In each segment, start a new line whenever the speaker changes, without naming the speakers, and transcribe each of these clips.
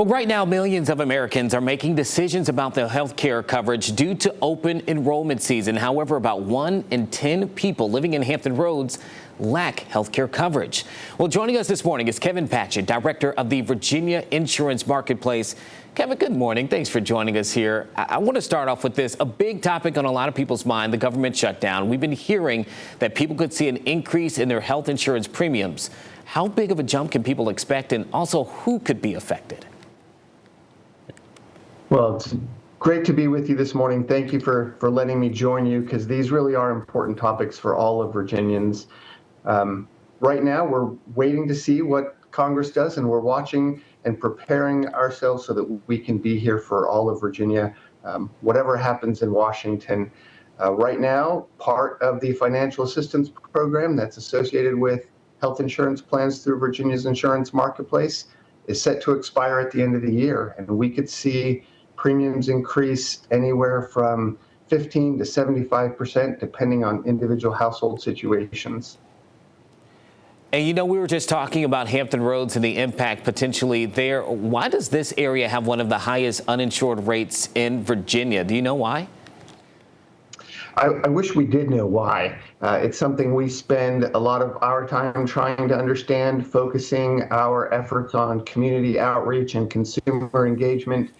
Well, right now, millions of Americans are making decisions about their health care coverage due to open enrollment season. However, about 1 in 10 people living in Hampton Roads lack health care coverage. Well, joining us this morning is Keven Patchett, director of the Virginia Insurance Marketplace. Keven, good morning. Thanks for joining us here. I want to start off with this, a big topic on a lot of people's mind, the government shutdown. We've been hearing that people could see an increase in their health insurance premiums. How big of a jump can people expect, and also who could be affected?
Well, it's great to be with you this morning. Thank you for letting me join you, because these really are important topics for all of Virginians. Right now, we're waiting to see what Congress does, and we're watching and preparing ourselves so that we can be here for all of Virginia, whatever happens in Washington. Right now, part of the financial assistance program that's associated with health insurance plans through Virginia's insurance marketplace is set to expire at the end of the year, and we could see premiums increase anywhere from 15 to 75%, depending on individual household situations.
And you know, we were just talking about Hampton Roads and the impact potentially there. Why does this area have one of the highest uninsured rates in Virginia? Do you know why?
I wish we did know why. It's something we spend a lot of our time trying to understand, focusing our efforts on community outreach and consumer engagement.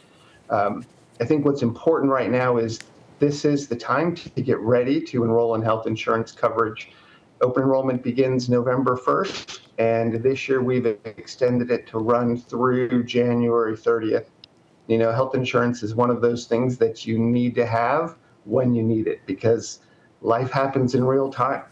I think what's important right now is this is the time to get ready to enroll in health insurance coverage. Open enrollment begins November 1st, and this year we've extended it to run through January 30th. You know, health insurance is one of those things that you need to have when you need it, because life happens in real time.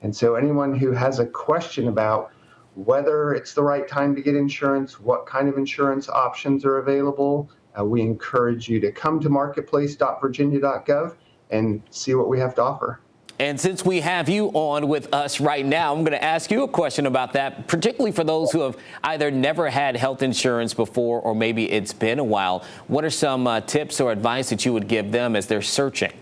And so anyone who has a question about whether it's the right time to get insurance, what kind of insurance options are available, we encourage you to come to marketplace.virginia.gov and see what we have to offer.
And since we have you on with us right now, I'm going to ask you a question about that, particularly for those who have either never had health insurance before or maybe it's been a while. What are some tips or advice that you would give them as they're searching?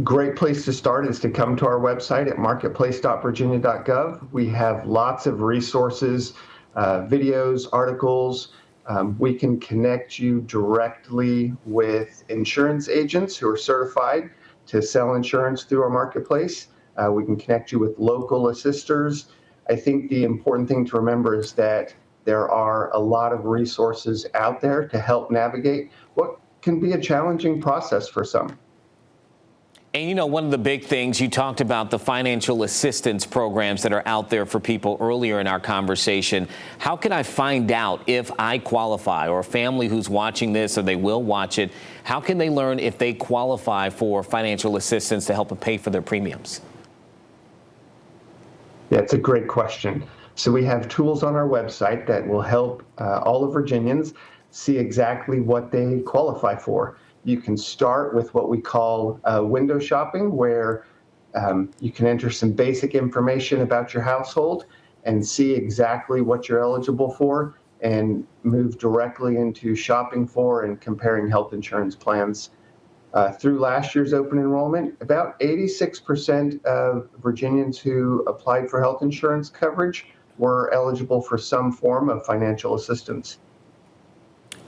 Great place to start is to come to our website at marketplace.virginia.gov. We have lots of resources, videos, articles. We can connect you directly with insurance agents who are certified to sell insurance through our marketplace. We can connect you with local assisters. I think the important thing to remember is that there are a lot of resources out there to help navigate what can be a challenging process for some.
And, you know, one of the big things, you talked about the financial assistance programs that are out there for people earlier in our conversation. How can I find out if I qualify, or a family who's watching this, or they will watch it, how can they learn if they qualify for financial assistance to help them pay for their premiums?
Yeah, it's a great question. So we have tools on our website that will help all of Virginians see exactly what they qualify for. You can start with what we call window shopping, where you can enter some basic information about your household and see exactly what you're eligible for, and move directly into shopping for and comparing health insurance plans. Through last year's open enrollment, about 86% of Virginians who applied for health insurance coverage were eligible for some form of financial assistance.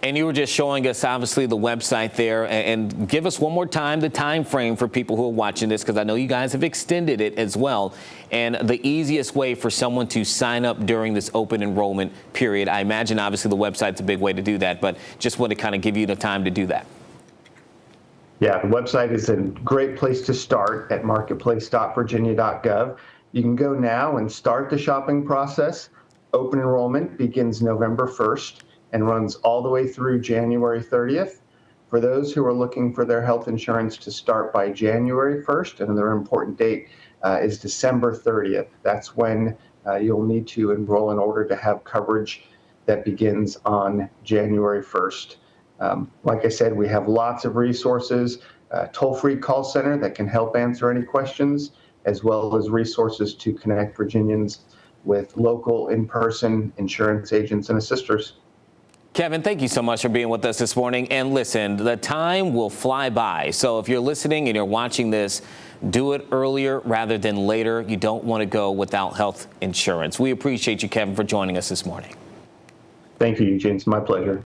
And you were just showing us, obviously, the website there. And give us one more time the time frame for people who are watching this, because I know you guys have extended it as well. And the easiest way for someone to sign up during this open enrollment period. I imagine, obviously, the website's a big way to do that, but just want to kind of give you the time to do that.
Yeah, the website is a great place to start at marketplace.virginia.gov. You can go now and start the shopping process. Open enrollment begins November 1st. And runs all the way through January 30th. For those who are looking for their health insurance to start by January 1st, and another important date is December 30th. That's when you'll need to enroll in order to have coverage that begins on January 1st. Like I said, we have lots of resources, toll-free call center that can help answer any questions, as well as resources to connect Virginians with local in-person insurance agents and assisters.
Kevin, thank you so much for being with us this morning. And listen, the time will fly by. So if you're listening and you're watching this, do it earlier rather than later. You don't want to go without health insurance. We appreciate you, Kevin, for joining us this morning.
Thank you, Eugene. It's my pleasure.